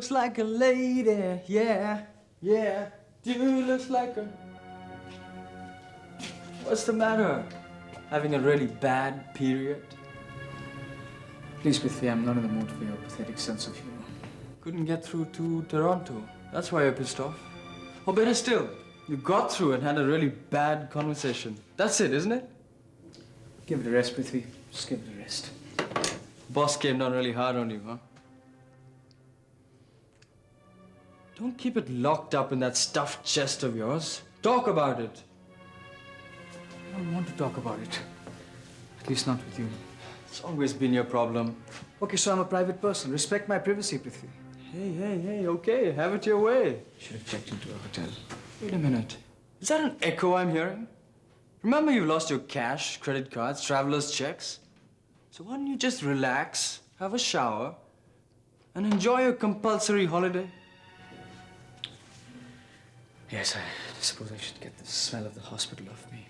looks like a lady, yeah, yeah. Dude looks like a... What's the matter? Having a really bad period? Please, Prithvi, I'm not in the mood for your pathetic sense of humor. Couldn't get through to Toronto. That's why you're pissed off. Or better still, you got through and had a really bad conversation. That's it, isn't it? Give it a rest, Prithvi. Just give it a rest. Boss came down really hard on you, huh? Don't keep it locked up in that stuffed chest of yours. Talk about it. I don't want to talk about it. At least not with you. It's always been your problem. Okay, so I'm a private person. Respect my privacy, Prithvi. Hey, okay. Have it your way. Should have checked into a hotel. Wait a minute. Is that an echo I'm hearing? Remember you've lost your cash, credit cards, traveler's checks? So why don't you just relax, have a shower, and enjoy your compulsory holiday? Yes, I suppose I should get the smell of the hospital off me.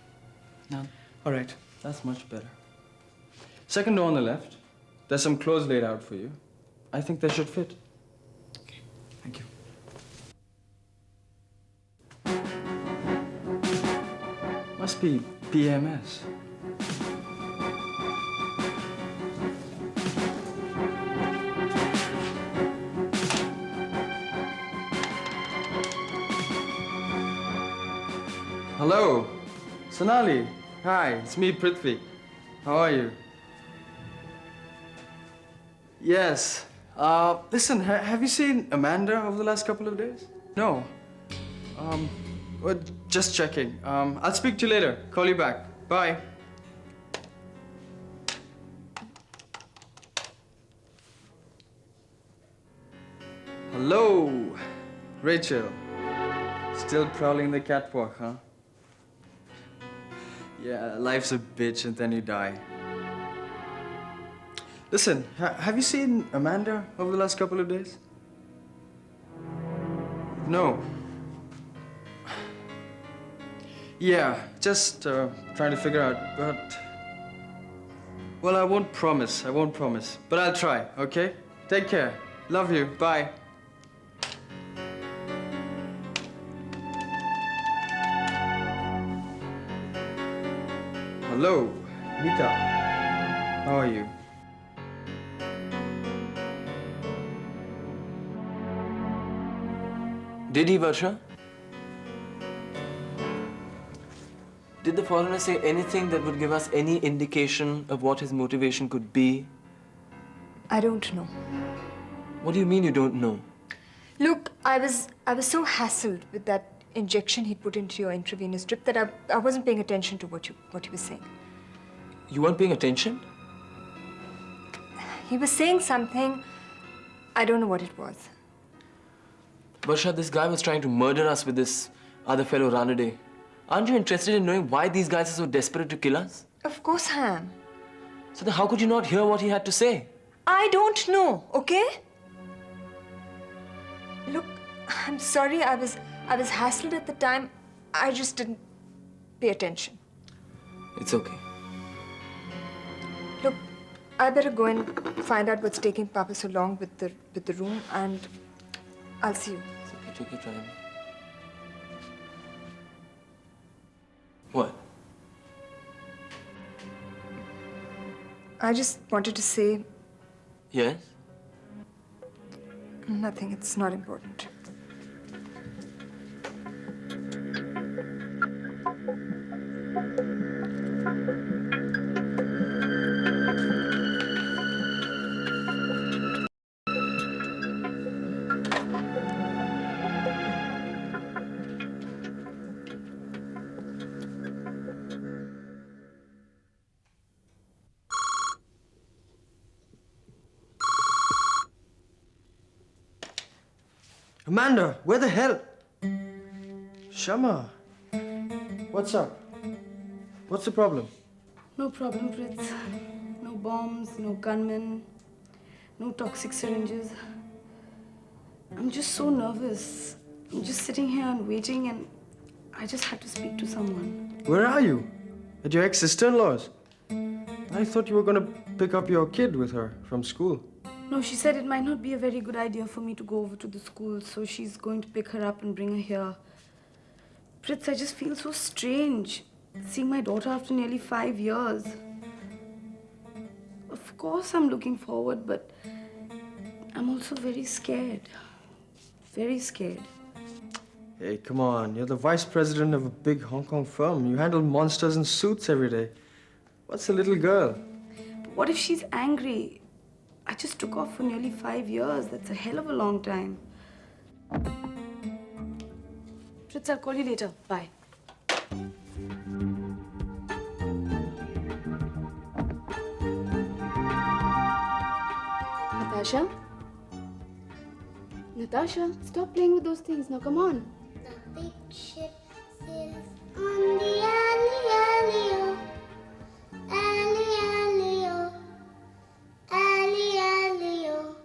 No. All right. That's much better. Second door on the left. There's some clothes laid out for you. I think they should fit. Okay, thank you. Must be PMS. Hello, Sonali. Hi, it's me, Prithvi. How are you? Yes. Listen, have you seen Amanda over the last couple of days? No. Well, just checking. I'll speak to you later. Call you back. Bye. Hello, Rachel. Still prowling the catwalk, huh? Yeah, life's a bitch and then you die. Listen, have you seen Amanda over the last couple of days? No. Yeah, just trying to figure out, but... Well, I won't promise, but I'll try, okay? Take care. Love you. Bye. Hello, Nita. How are you? Did he, Varsha? Did the foreigner say anything that would give us any indication of what his motivation could be? I don't know. What do you mean you don't know? Look, I was so hassled with that injection he put into your intravenous drip that I wasn't paying attention to what you were saying. You weren't paying attention? He was saying something. I don't know what it was. Varsha, this guy was trying to murder us with this other fellow Ranade. Aren't you interested in knowing why these guys are so desperate to kill us? Of course I am. So then how could you not hear what he had to say? I don't know, okay? Look, I'm sorry, I was hassled at the time. I just didn't pay attention. It's okay. Look, I better go and find out what's taking Papa so long with the room, and I'll see you. It's okay, take your time. What? I just wanted to say Yes? nothing. It's not important. Amanda, where the hell? Shama, what's up? What's the problem? No problem, Prith. No bombs, no gunmen, no toxic syringes. I'm just so nervous. I'm just sitting here and waiting, and I just had to speak to someone. Where are you? At your ex-sister-in-law's? I thought you were gonna pick up your kid with her from school. No, she said it might not be a very good idea for me to go over to the school, so she's going to pick her up and bring her here. Pritz, I just feel so strange seeing my daughter after nearly 5 years. Of course I'm looking forward, but I'm also very scared. Very scared. Hey, come on. You're the vice president of a big Hong Kong firm. You handle monsters in suits every day. What's a little girl? But what if she's angry? I just took off for nearly 5 years. That's a hell of a long time. Fritz, I'll call you later. Bye. Natasha? Natasha, stop playing with those things. Now, come on. The big ship sails on the alley-alley-o, alley-alley-o, alley-alley-o.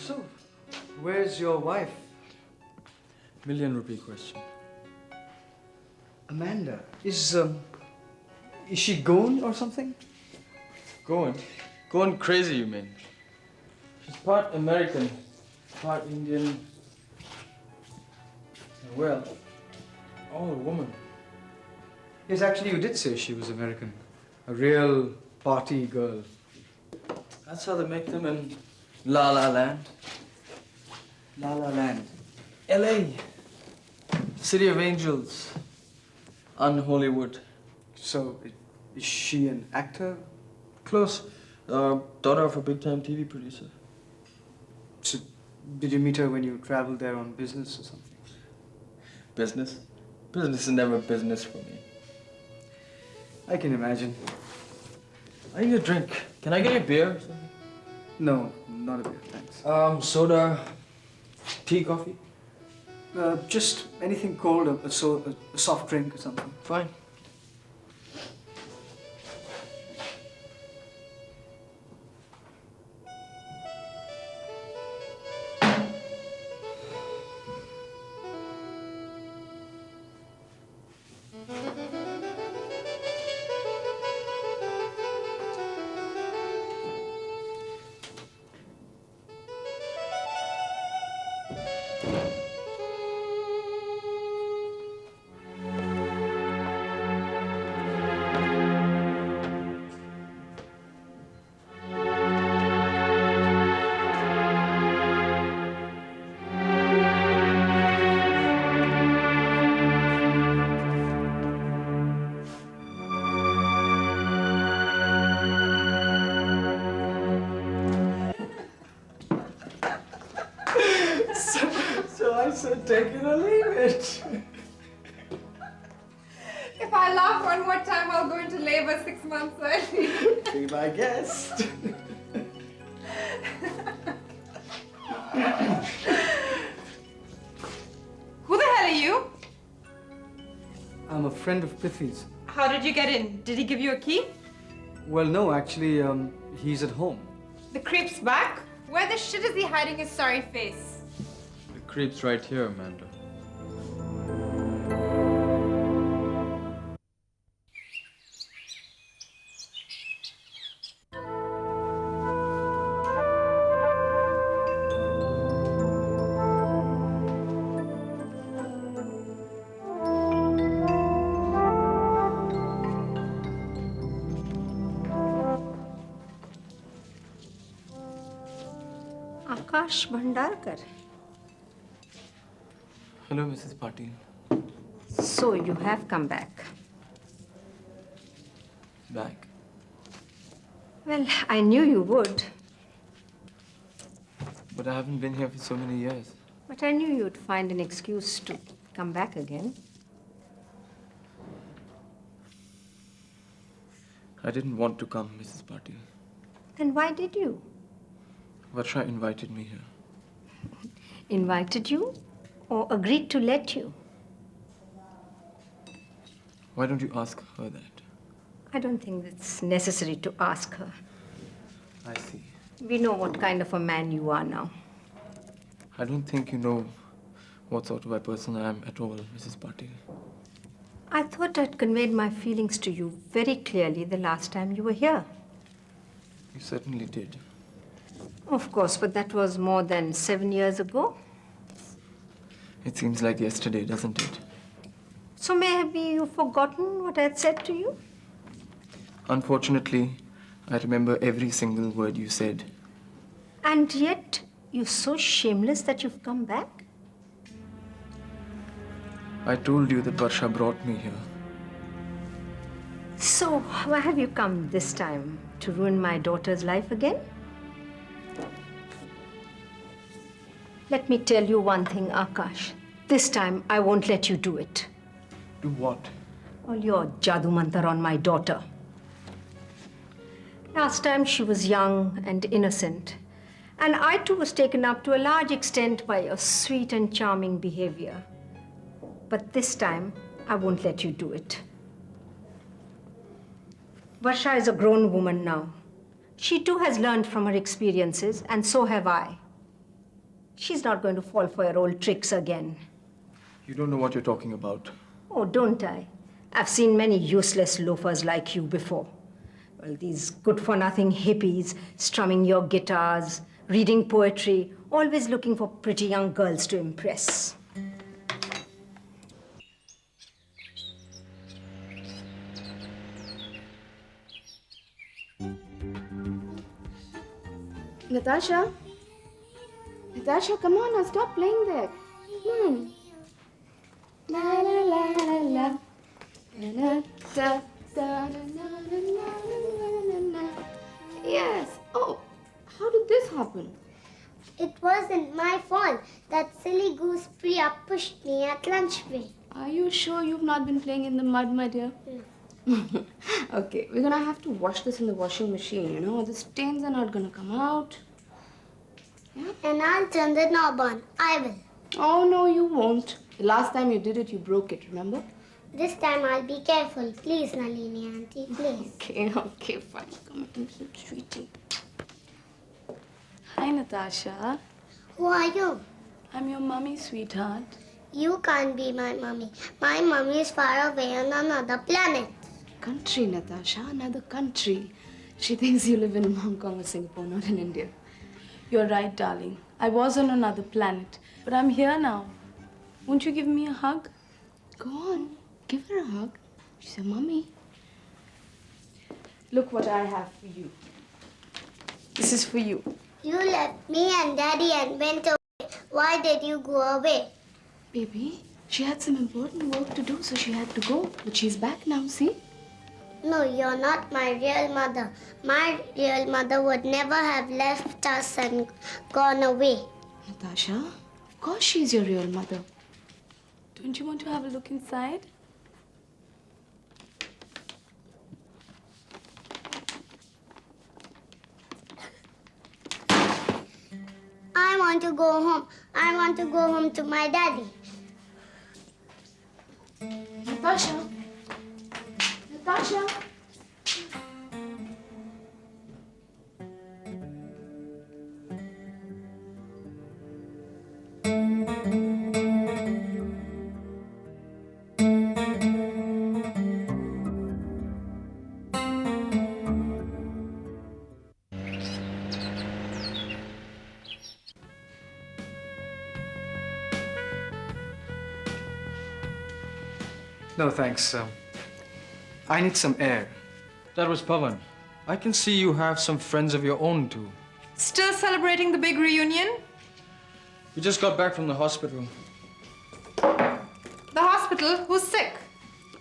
So, where's your wife? ₹1,000,000 question. Amanda. Is she gone or something? Going? Going crazy, you mean? She's part American, part Indian. Well, Oh, a woman. yes, actually, you did say she was American. A real party girl. That's how they make them in La La Land. La La Land. LA. City of Angels. Unholywood. So, is she an actor? Close. Daughter of a big-time TV producer. So, did you meet her when you traveled there on business or something? Business? Business is never business for me. I can imagine. I need a drink. Can I get a beer or something? No, not a beer, thanks. Soda, tea, coffee? Just anything cold, a soft drink or something. Fine. So I said, take it or leave it. If I laugh one more time, I'll go into labor 6 months early. Be my guest. Who the hell are you? I'm a friend of Prithi's. How did you get in? Did he give you a key? Well, no, actually, he's at home. The creep's back? Where the shit is he hiding his sorry face? The creep's right here, Amanda. Akash Bhandarkar. Hello, Mrs. Patil. So you have come back. Back. Well, I knew you would, But I haven't been here for so many years. but I knew you'd find an excuse to come back again. I didn't want to come, Mrs. Patil. Then why did you? Varsha invited me here. Invited you or agreed to let you? Why don't you ask her that? I don't think it's necessary to ask her. I see. We know what kind of a man you are now. I don't think you know what sort of a person I am at all, Mrs. Patil. I thought I'd conveyed my feelings to you very clearly the last time you were here. You certainly did. Of course, but that was more than 7 years ago. It seems like yesterday, doesn't it? So maybe you've forgotten what I had said to you? Unfortunately, I remember every single word you said. And yet, you're so shameless that you've come back? I told you that Varsha brought me here. So, why have you come this time? To ruin my daughter's life again? Let me tell you one thing, Akash. This time, I won't let you do it. Do what? All your jadoo mantar on my daughter. Last time she was young and innocent, and I too was taken up to a large extent by your sweet and charming behavior. But this time, I won't let you do it. Varsha is a grown woman now. She too has learned from her experiences, and so have I. She's not going to fall for your old tricks again. You don't know what you're talking about. Oh, don't I? I've seen many useless loafers like you before. Well, these good-for-nothing hippies strumming your guitars, reading poetry, always looking for pretty young girls to impress. Natasha? Natasha, come on now, stop playing there. Come on. La la la la la. La da da da da da. Yes. Oh, how did this happen? It wasn't my fault. That silly goose Priya pushed me at lunch break. Are you sure you've not been playing in the mud, my dear? Okay, we're gonna have to wash this in the washing machine, you know. The stains are not gonna come out. Yeah? And I'll turn the knob on. I will. Oh, no, you won't. The last time you did it, you broke it, remember? This time I'll be careful. Please, Nalini auntie, please. Okay, fine. Come and sit, sweetie. Hi, Natasha. Who are you? I'm your mummy, sweetheart. You can't be my mummy. My mummy is far away on another planet. Country, Natasha, another country. She thinks you live in Hong Kong or Singapore, not in India. You're right, darling. I was on another planet, but I'm here now. Won't you give me a hug? Go on, give her a hug. She's your mummy. Look what I have for you. This is for you. You left me and Daddy and went away. Why did you go away? Baby, she had some important work to do, so she had to go. But she's back now, see? No, you're not my real mother. My real mother would never have left us and gone away. Natasha, of course she's your real mother. Don't you want to have a look inside? I want to go home. I want to go home to my daddy. Natasha! Natasha! No, thanks. I need some air. That was Pavan. I can see you have some friends of your own, too. Still celebrating the big reunion? We just got back from the hospital. The hospital? Who's sick?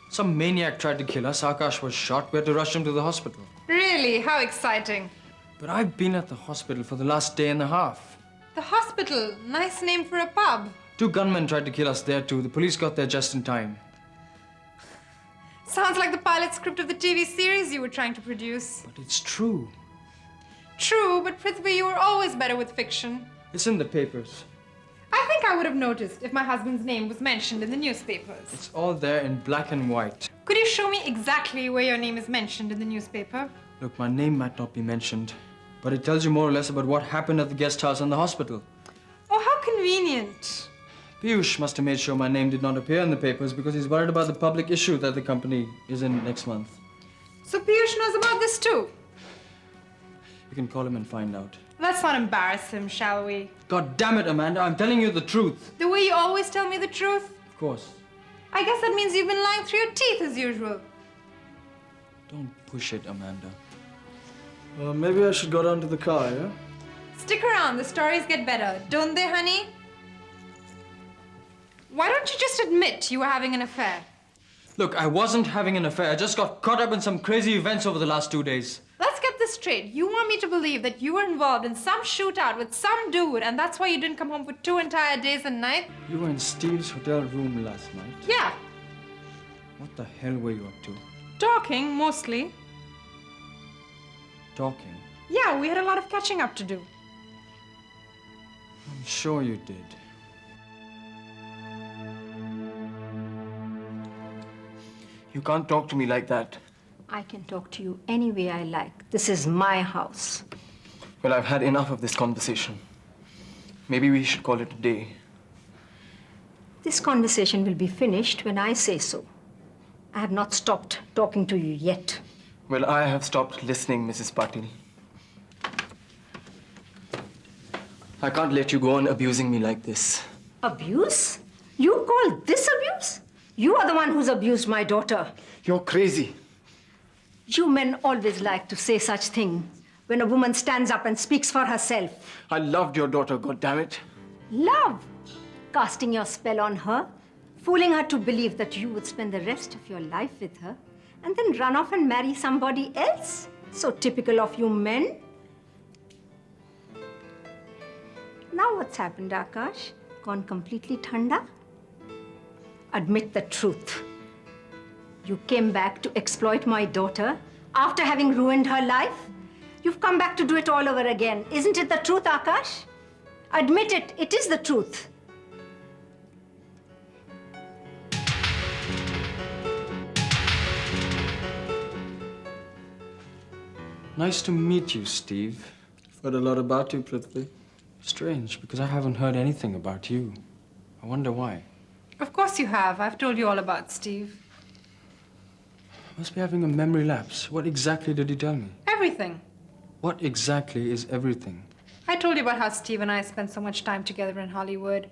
Some maniac tried to kill us. Akash was shot. We had to rush him to the hospital. Really? How exciting. But I've been at the hospital for the last day and a half. The hospital? Nice name for a pub. 2 gunmen tried to kill us there, too. The police got there just in time. Sounds like the pilot script of the TV series you were trying to produce. But it's true. True, but Prithvi, you were always better with fiction. It's in the papers. I think I would have noticed if my husband's name was mentioned in the newspapers. It's all there in black and white. Could you show me exactly where your name is mentioned in the newspaper? Look, my name might not be mentioned, but it tells you more or less about what happened at the guest house and the hospital. Oh, how convenient. Piyush must have made sure my name did not appear in the papers because he's worried about the public issue that the company is in next month. So Piyush knows about this too? You can call him and find out. Let's not embarrass him, shall we? God damn it, Amanda, I'm telling you the truth. The way you always tell me the truth? Of course. I guess that means you've been lying through your teeth as usual. Don't push it, Amanda. Maybe I should go down to the car, yeah? Stick around, the stories get better, don't they, honey? Why don't you just admit you were having an affair? Look, I wasn't having an affair. I just got caught up in some crazy events over the last 2 days. Let's get this straight. You want me to believe that you were involved in some shootout with some dude and that's why you didn't come home for 2 entire days and nights? You were in Steve's hotel room last night. Yeah. What the hell were you up to? Talking, mostly. Talking? Yeah, we had a lot of catching up to do. I'm sure you did. You can't talk to me like that. I can talk to you any way I like. This is my house. Well, I've had enough of this conversation. Maybe we should call it a day. This conversation will be finished when I say so. I have not stopped talking to you yet. Well, I have stopped listening, Mrs. Patil. I can't let you go on abusing me like this. Abuse? You call this abuse? You are the one who's abused my daughter. You're crazy. You men always like to say such things when a woman stands up and speaks for herself. I loved your daughter, goddammit. Love? Casting your spell on her? Fooling her to believe that you would spend the rest of your life with her and then run off and marry somebody else? So typical of you men. Now what's happened, Akash? Gone completely thanda? Admit the truth. You came back to exploit my daughter after having ruined her life? You've come back to do it all over again. Isn't it the truth, Akash? Admit it. It is the truth. Nice to meet you, Steve. I've heard a lot about you, Prithvi. Strange, because I haven't heard anything about you. I wonder why. Of course you have. I've told you all about Steve. Must be having a memory lapse. What exactly did you tell me? Everything. What exactly is everything? I told you about how Steve and I spent so much time together in Hollywood,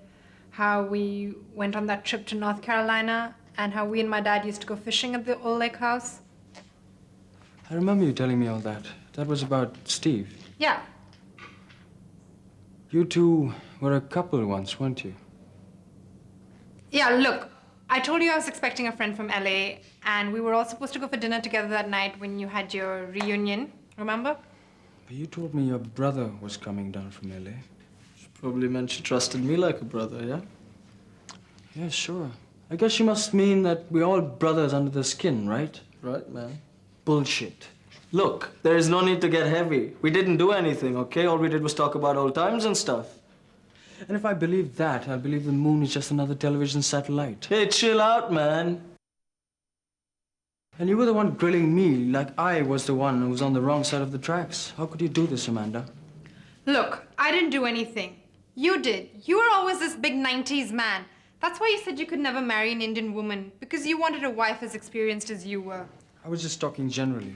how we went on that trip to North Carolina, and how we and my dad used to go fishing at the old lake house. I remember you telling me all that. That was about Steve. Yeah. You two were a couple once, weren't you? Yeah, look, I told you I was expecting a friend from LA, and we were all supposed to go for dinner together that night when you had your reunion, remember? But you told me your brother was coming down from LA. She probably meant she trusted me like a brother, yeah? Yeah, sure. I guess she must mean that we're all brothers under the skin, right? Right, man. Bullshit. Look, there is no need to get heavy. We didn't do anything, okay? All we did was talk about old times and stuff. And if I believe that, I'll believe the moon is just another television satellite. Hey, chill out, man. And you were the one grilling me like I was the one who was on the wrong side of the tracks. How could you do this, Amanda? Look, I didn't do anything. You did. You were always this big 90s man. That's why you said you could never marry an Indian woman, because you wanted a wife as experienced as you were. I was just talking generally.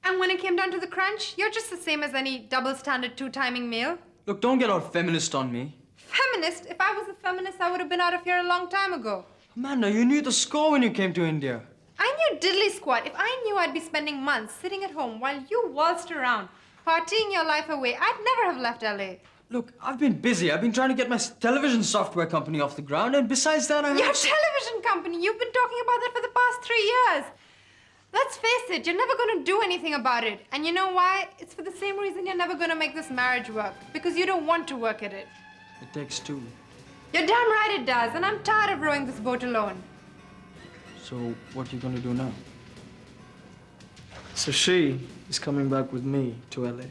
And when it came down to the crunch, you're just the same as any double-standard two-timing male. Look, don't get all feminist on me. Feminist? If I was a feminist, I would have been out of here a long time ago. Amanda, you knew the score when you came to India. I knew diddly squat. If I knew I'd be spending months sitting at home while you waltzed around, partying your life away, I'd never have left LA. Look, I've been busy. I've been trying to get my television software company off the ground, and besides that, Your television company? You've been talking about that for the past 3 years. Let's face it, you're never going to do anything about it. And you know why? It's for the same reason you're never going to make this marriage work. Because you don't want to work at it. It takes two. You're damn right it does, and I'm tired of rowing this boat alone. So, what are you going to do now? So she is coming back with me to LA.